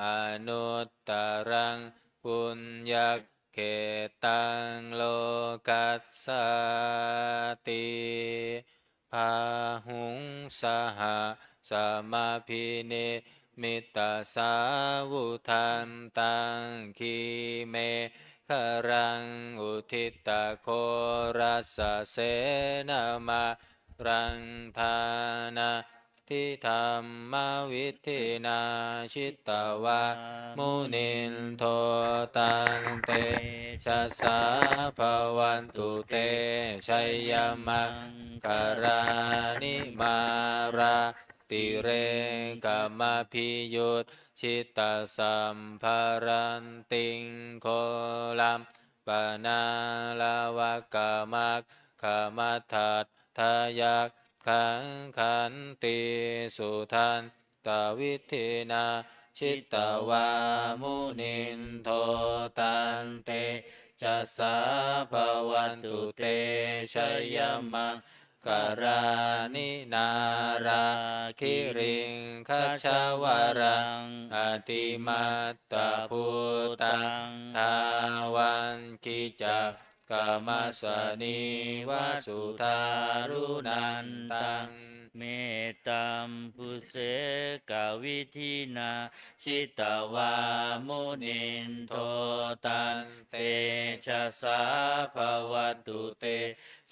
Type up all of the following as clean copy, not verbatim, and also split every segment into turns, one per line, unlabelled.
อนุตตรังปุญญเขตังโลกัสสติพาหุงสหสมาพิเนมิตาสาวุทันตังคีเมขรังอุทิตะโครัสสะเสนามารังธานาทิธรรมวิธินาชิตตวามุนินโทตันเตชะสาภวันตุเตชัยยมังคารานิมาราติเรกามพิยุตชิตตสัมภารันติงโคลัมปนาลาวกามักขมัทธัตทายักขังขันติสุทันตวิธินาชิตตวามุนินโทตันเตจัสสาภวันตุเตชัยยมังการานินาราคิริงคัจฉวรังอติมัตตพุตังทาวันกิจักกามัสสนิวาสุทารุนันตัง
เมตตามพุเสกวิธินาชิตวามุนินโทตันเตชะสาภวตุเต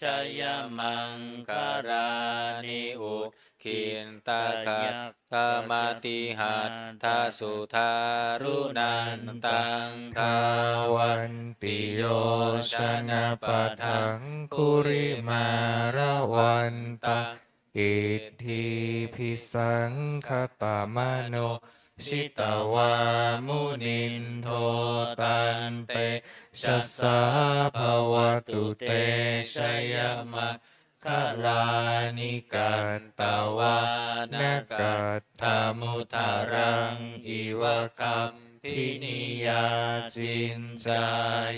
ชยมังคารานิอุ
ขินตาคัตกามติหัตทาสุทารุนันตังคาวันติโยชนะปะทังคุริมาระวันตังอิทธิพิสังคปะมโนชิตวามุนินโทตันเตชะสาภวตุเตชยมังคารานิกันตวานกัตถามุทารังอิวะคัมพินิยาจินจา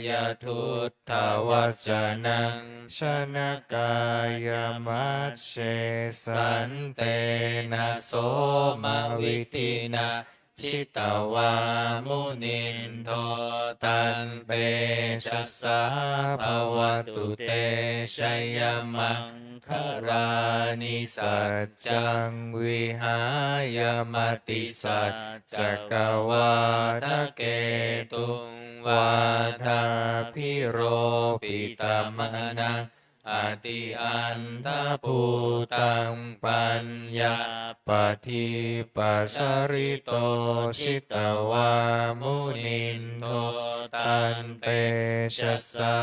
ยาทุตถวัจนังชนะกายมัชเชสันเตนะโสมวิตินาชิตวามุนินโทตันเตชะสาภวตุเตชัยยมังคารานิสัจจังวิหายมติสัจจกวาทะเกตุงวาทาพิโรปิตมนังอติอันทภูตังปัญญาปฏิปัสสริโตชิตวามุนินโทตันเตชะสา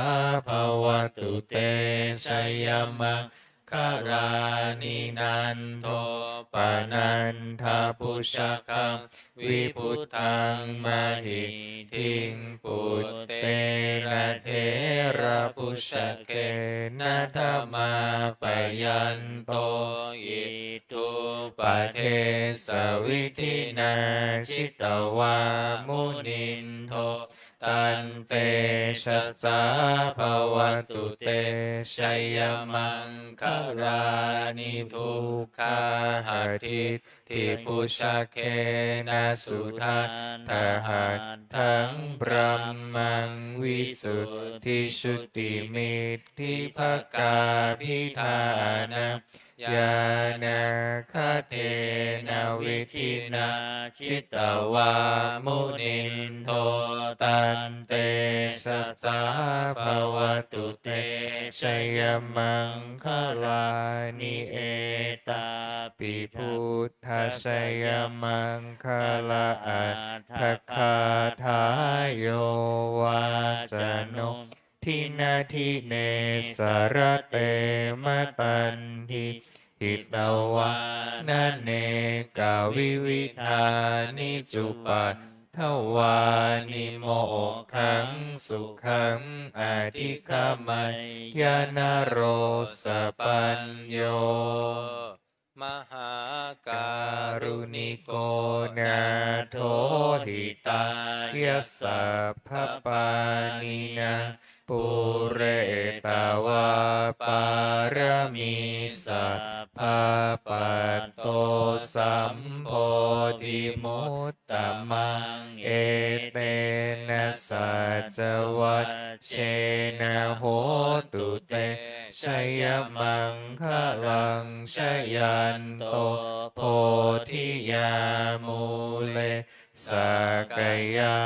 ภวตุเตชัยมังคารานินันโทปนันทาพุชคังวิพุทธังมหิทิงปุตเตระเทระพุชเกนะธรรมาปยันโตอิทุปเทสวิธินาชิตวามุนินโทตันเตชะสาภวตุเตชัยมังคารานิทุกขาหัตถิทิปุชเคนะสุทัตถหัตถังพระมังวิสุทธิชุติมิตติภกาภิธานะยานาคเทนะวิธินาชิตวามุนินโทตันเตชะสาภวตุเตชัยมังคาลานิเอตาปิพุทธชัยมังคาลาอัตถคาทายโยวาจโนทินาทิเนสรเตมตันทิหิตวานาเนกาวิวิธานิจุปัตถวานิโมขังสุขังอธิคมัยยานโรสปัญโยมหาการุณิโกนาโทหิตายะสัพพปานินาปุเรตาวาปารมีสัพพปัตโตสัมโพธิมุต ตมังเอเตนะสัจวัตเชนะโหตุเตชยมังคะลังชยันโตโพธิยามูเลสักยา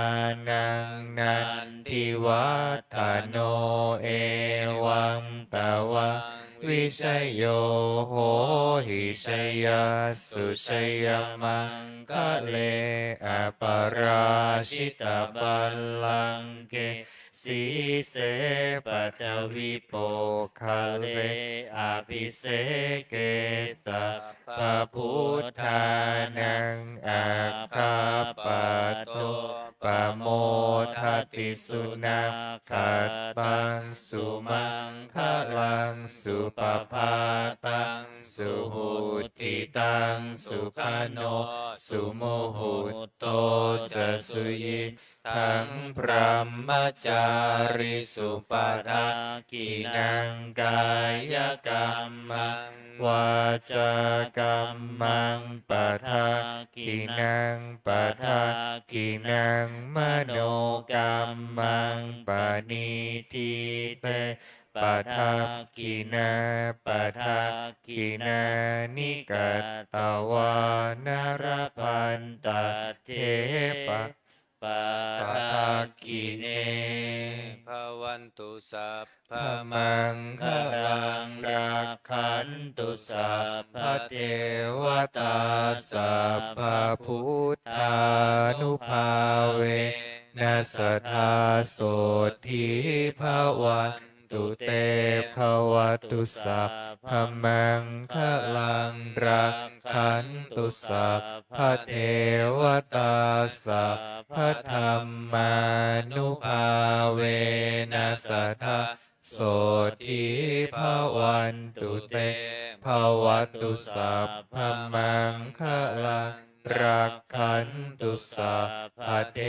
นังนันทิวัฏโนเอวังตวังวิชยโยโหหิชยสุชยมังคะเลอปราชิตบัลลังเกสีเสปัทวิโปคะเลอภิเสเกสัพพพุทธานังอาคาปะโตปะโมทัตติสุนัขขัตตังสุมังคะลังสุปภาตังสุหุติตังสุขโนสุโมหุตโตจะสุยิทังพระมจาริสุปาทากินังกายกรรมังวาจากรรมังปะทากินังปะทากินังมโนกรรมังปะนิทิเตปะทากินาปะทากินานิกัตตวานารพันตเทปะปะทากิเนภวันตุสัพพมังคลังรักขันตุสัพพเทวตาสัพพพุทธานุภาเวนัสทธาโสทิภวันตุเตภวตุสัพพมังคลังรักขันตุสัพพเทวตาสัพพธรรมานุภาเวนัสสทธาโสทิภวันตุเตภวตุสัพพมังคลังรักขันตุสัพพเท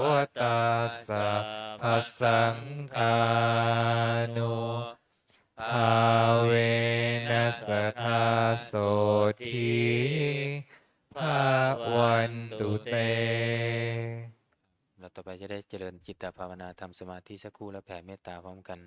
วตาสัพพสังฆานุภาเวนัสสทธาโสทิภวันตุเตเราต่อไปจะได้เจริญจิตตภาวนาทำสมาธิสักครู่แล้วแผ่เมตตาพร้อมกัน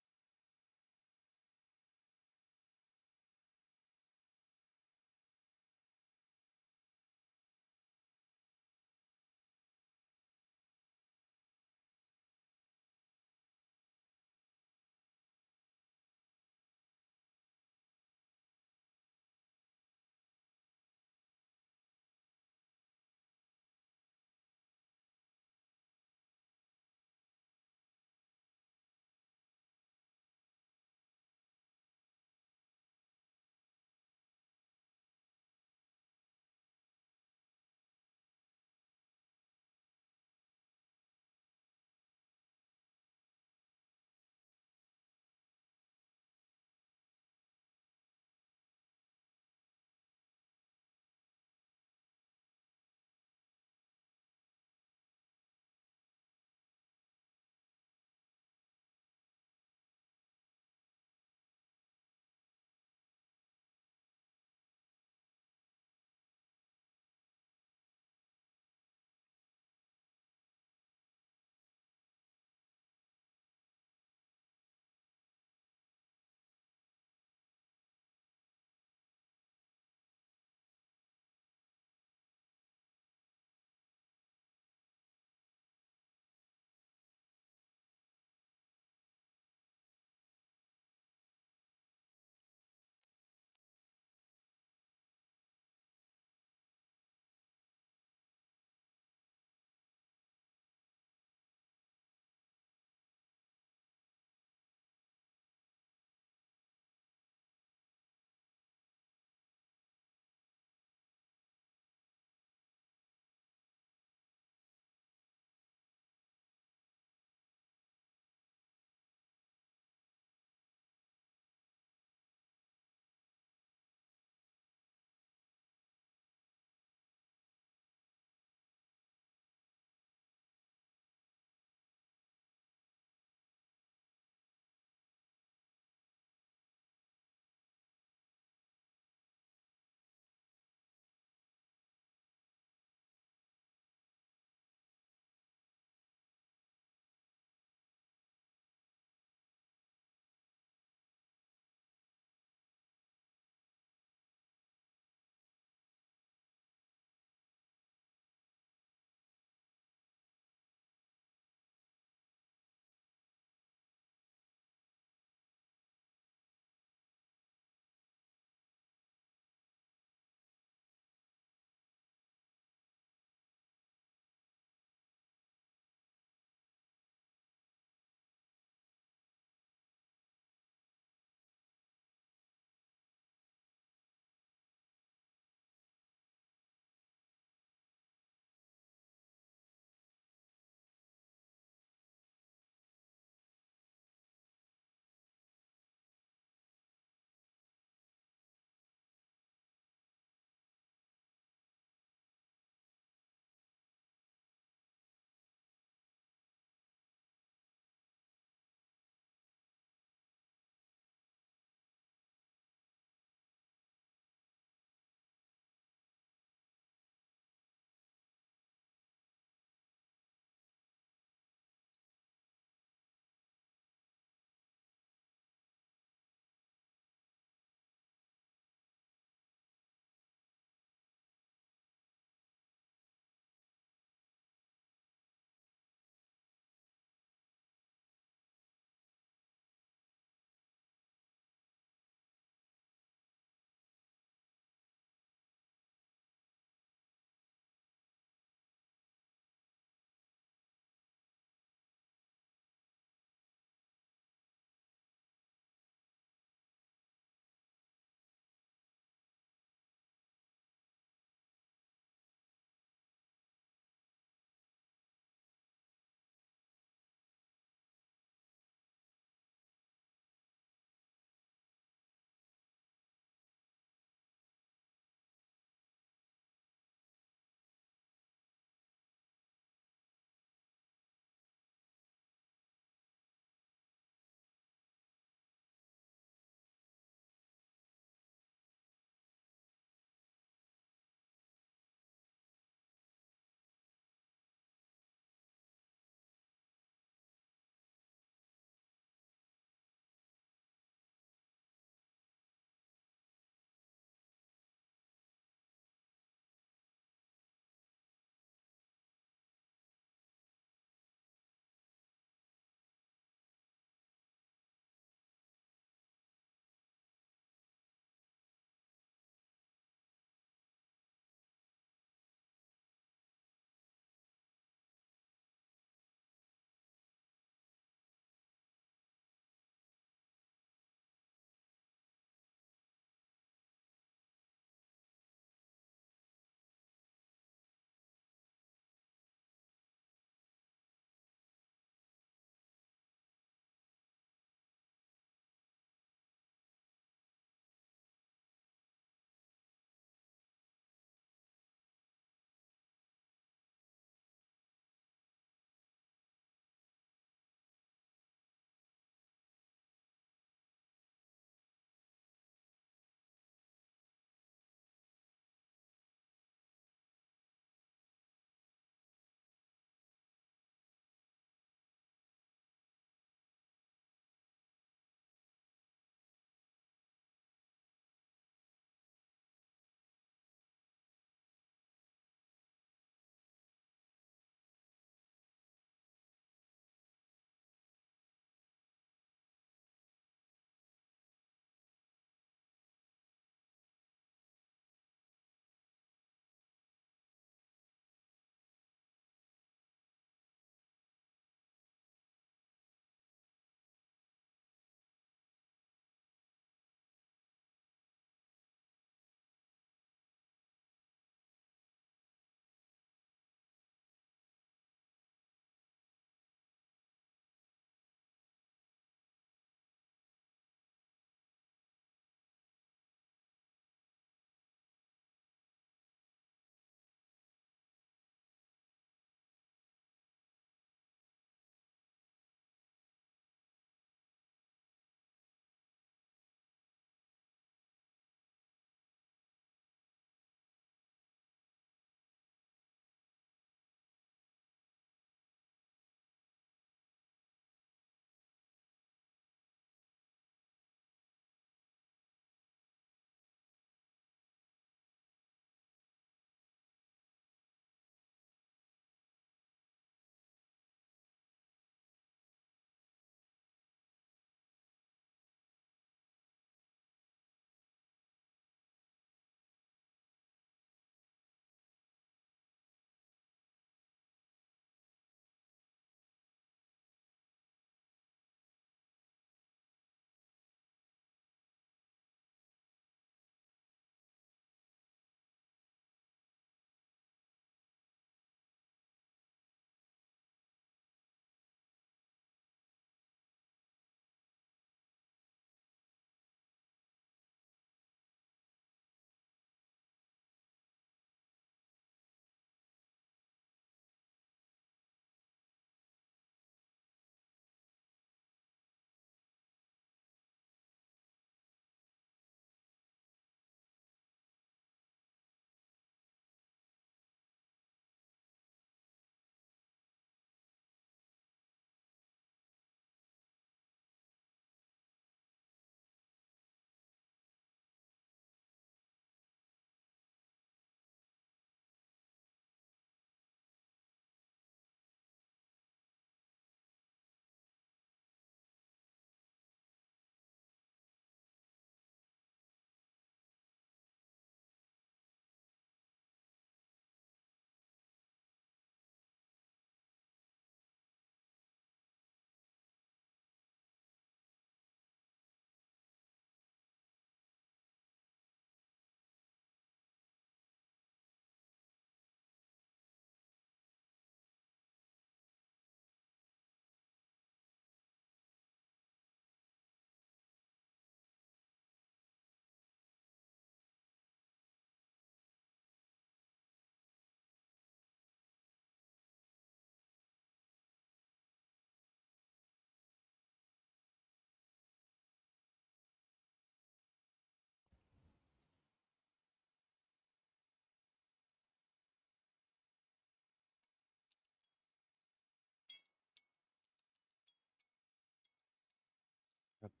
ครับ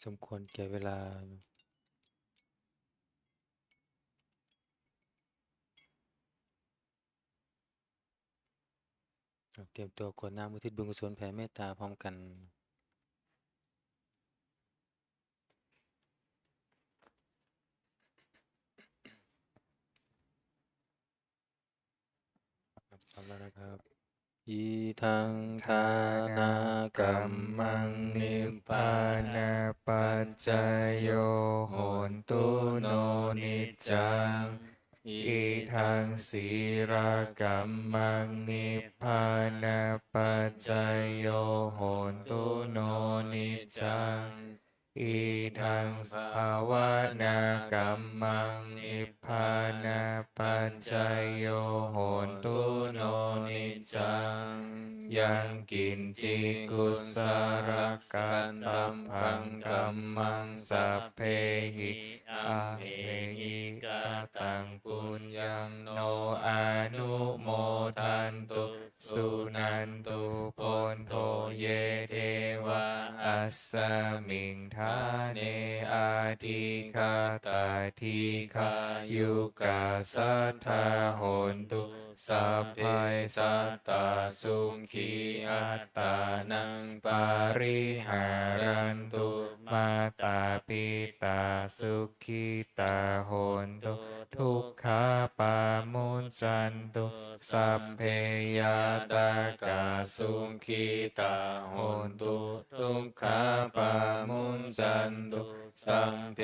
สมควรแก่เวลาเตรียมตัวกรวดน้ำอุทิศบุญกุศลแผ่เมตตาพร้อมกันครับพร้อมแล้วนะครับอีทังทานากรรมังนิพพานาปัจจโยโหนตุโนนิจจังอิทังสีรากรรมังนิพพานาปัจจโยโหนตุโนนิจจังอิทังภาวนากรรมังนิพพานาปัจจโยโหนตุโนนิจจังยังกินจิกุสรกันตัมพังกัมมังสัพเพหิอาเพหิกาตังปุญญังโนอานุโมทันตุสุนันตุปนโทเยเทวะอัสสมิงทาเนอาทิคาตาทิคายุกาสัทธาโหนตุสัพเพสัตตาสุขีอัตตานังปาริหารันตุมาตาปิตาสุขิตาโหนตุทุกขาปามุจจันตุสัพเพยาตากาสุขิตาโหนตุทุกขาปามุจจันตุสัพเพ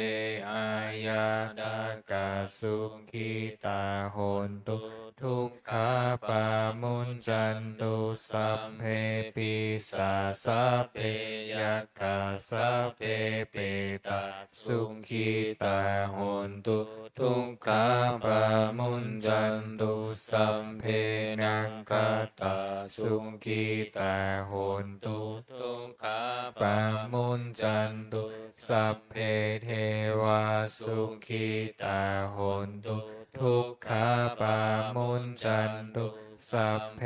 อายาตากาสุขิตาโหนตุทุกขาปามุจจันตุสัพเพปิสาสัพเพยัคขาสัพเพเปตาสุขิตาโหนตุทุกขาปามุจจันตุสัพเพนังคตาสุขิตาโหนตุทุกขาปามุจจันตุสัพเพเทวาสุขิตาโหนตุทุกขาปามุจจันตุสัพเพ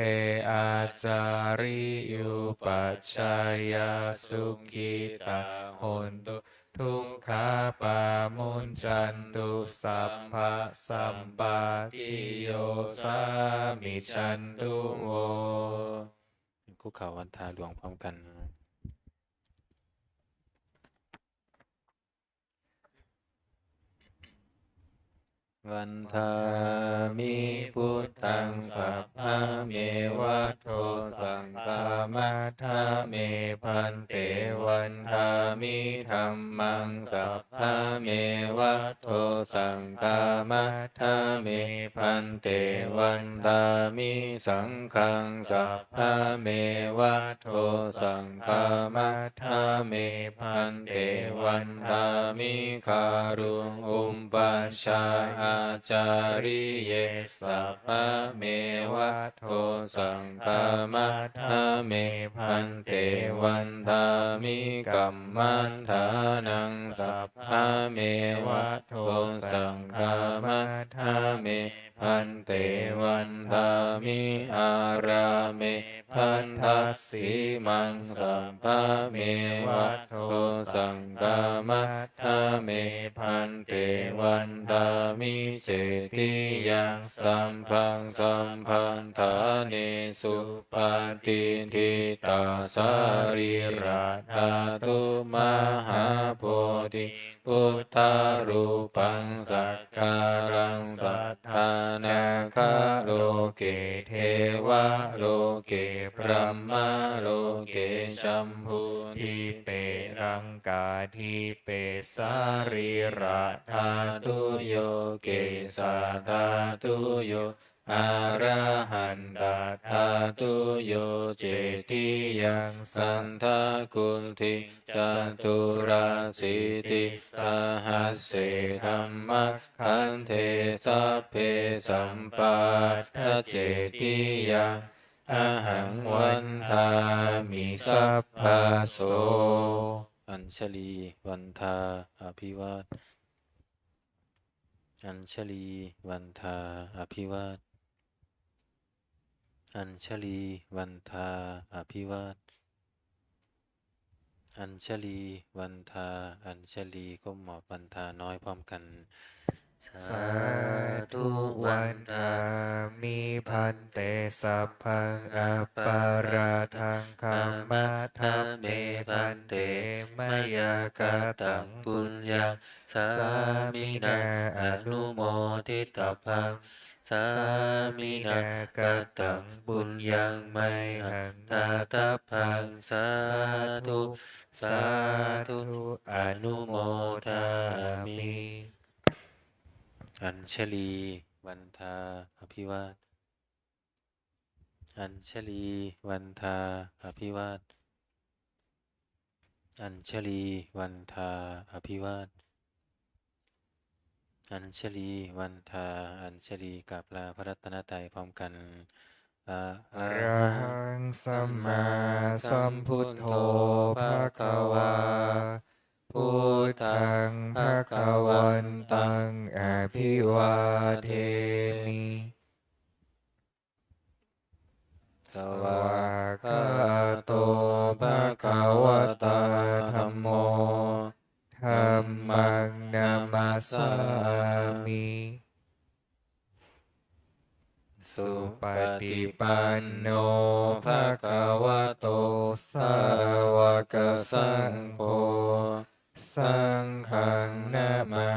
อาจาริยุปัชฌายาสุขิตาโหนตุทุกขาปามุจจันตุสัพพะสัมปาติโยสามิชันตุโวคุกเข่าวันทาหลวงพร้อมกันวันทามิพุทธังสัพพะเมวัตโตสังฆามัทธาเมพันเตวันทามิธัมมังสัพพะเมวัตโตสังฆามัทธาเมพันเตวันทามิสังฆังสัพพะเมวัตโตสังฆามัทธาเมพันเตวันทามิคารุอุปปัชฌาอาจาริเยสัพพะเมวัตโตสังฆามัทธาเมพันเตวันทามิกัมมันฐานังสัพพะเมวัตโตสังฆามัทธาเมพันเตวันทามิอาราเมพันทัสสีมังสัพพะเมวัตโตสังฆามัทธาเมพันเตวันทามิเจติยังสัมพังสัมพันธาเนสุปฏิทิตาสาริราธาตุมหาโพธิพุทธารูปังสักการังสัทธานาคาโลเกเทวะโลเกพระมโลเกชัมพูทิเปรังกาทิเปสาริราธาตุโยเกสาธาตุโยอะระหันตธาตุโยเจติยังสันทกุลทิจตุราสิติสหัสเสธัมมคันเทสัพเพสัมปัทธเจติยังอะหังวันทามิสัพพะโสอัญชลีวันทาอภิวาทอัญชลีวันทาอภิวาทอัญชลีวันทาอภิวาท อัญชลีวันทาอัญชลีก้มหมอบวันทาน้อยพร้อมกัน
สาธุวันทามิพันเตสัพพังอัปปาราทังคัมมะทะเมพันเตมยากตังปุญญังสามินาอนุโมทิตพังสามินากตังปุญญังไมหันตาทัพพังสาธุสาธุอนุโมทามิ
อัญชลีวันทาอภิวาทอัญชลีวันทาอภิวาทอัญชลีวันทาอภิวาทอัญชลีวันทาอัญชลีกับลาพระรัตนตรัยพร้อมกันอะ
อะ
ระ
ระ
หั
หั
ง
งสัมมาสัมพุทโธภะคะวาพุทธังภะคะวันตังอภิวาเทมิ
ส
ส
วาว
าก
ขา
ขา
โต
โต
ภะ
ภะ
คะ
คะ
วะ
วะ
ตา
ตา
ธั
ธั
ม
ม
โม
โมธัมมังนามัสสามิ สุปฏิปันโนภะคะวะโตสาวกสังโฆสังฆังนามา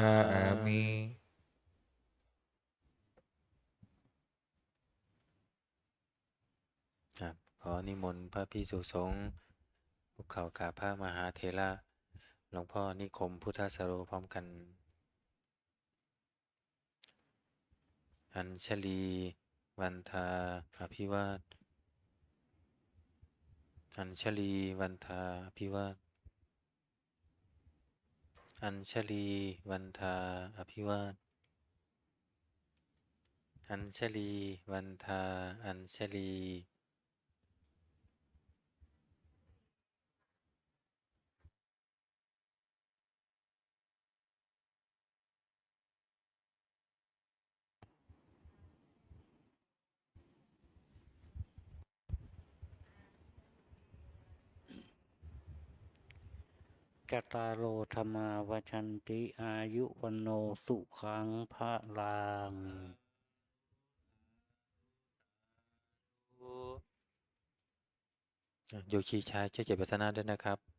มิ
ครับขอนิมนต์พระภิกษุสงฆ์ภูเขากราบพระมหาเถระหลวงพ่อนิคมพุทธสโรพร้อมกันอัญชลีวันทาอภิวาทอัญชลีวันทาอภิวาทอัญชลีวันทาอภิวาทอัญชลีวันทาอัญชลี
กตารโอธรรมาวชันติอายุวันโนสุขังพระลัง
โยคีชายช่วยเจ็บปัสนาด้วยนะครับ